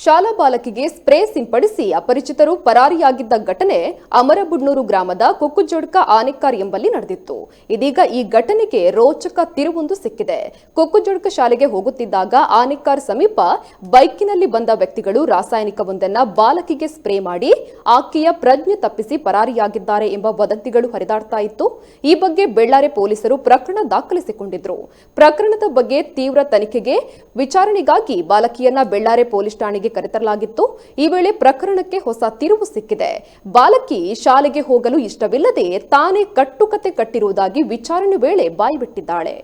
ಶಾಲಾ ಬಾಲಕಿಗೆ ಸ್ಪ್ರೇ ಸಿಂಪಡಿಸಿ ಅಪರಿಚಿತರು ಪರಾರಿಯಾಗಿದ್ದ ಘಟನೆ ಅಮರಬುಡ್ನೂರು ಗ್ರಾಮದ ಕುಕ್ಕುಜೊಡ್ಕ ಆನೆಕಾರ್ ಎಂಬಲ್ಲಿ ನಡೆದಿತ್ತು. ಇದೀಗ ಈ ಘಟನೆಗೆ ರೋಚಕ ತಿರುವೊಂದು ಸಿಕ್ಕಿದೆ. ಕುಕ್ಕುಜೊಡ್ಕ ಶಾಲೆಗೆ ಹೋಗುತ್ತಿದ್ದಾಗ ಆನೆಕಾರ್ ಸಮೀಪ ಬೈಕಿನಲ್ಲಿ ಬಂದ ವ್ಯಕ್ತಿಗಳು ರಾಸಾಯನಿಕವೊಂದನ್ನು ಬಾಲಕಿಗೆ ಸ್ಪ್ರೇ ಮಾಡಿ ಆಕೆಯ ಪ್ರಜ್ಞೆ ತಪ್ಪಿಸಿ ಪರಾರಿಯಾಗಿದ್ದಾರೆ ಎಂಬ ವದಂತಿಗಳು ಹರಿದಾಡ್ತಾ ಇತ್ತು. ಈ ಬಗ್ಗೆ ಬೆಳ್ಳಾರೆ ಪೊಲೀಸರು ಪ್ರಕರಣ ದಾಖಲಿಸಿಕೊಂಡಿದ್ರು. ಪ್ರಕರಣದ ಬಗ್ಗೆ ತೀವ್ರ ತನಿಖೆಗೆ ವಿಚಾರಣೆಗಾಗಿ ಬಾಲಕಿಯನ್ನ ಬೆಳ್ಳಾರೆ ಪೊಲೀಸ್ ಠಾಣೆಗೆ ಕರೆತರಲಾಗಿತ್ತು. ಈ ವೇಳೆ ಪ್ರಕರಣಕ್ಕೆ ಹೊಸ ತಿರುವು ಸಿಕ್ಕಿದೆ. ಬಾಲಕಿ ಶಾಲೆಗೆ ಹೋಗಲು ಇಷ್ಟವಿಲ್ಲದೆ ತಾನೇ ಕಟ್ಟುಕತೆ ಕಟ್ಟಿರುವುದಾಗಿ ವಿಚಾರಣೆ ವೇಳೆ ಬಾಯ್ಬಿಟ್ಟಿದ್ದಾಳೆ.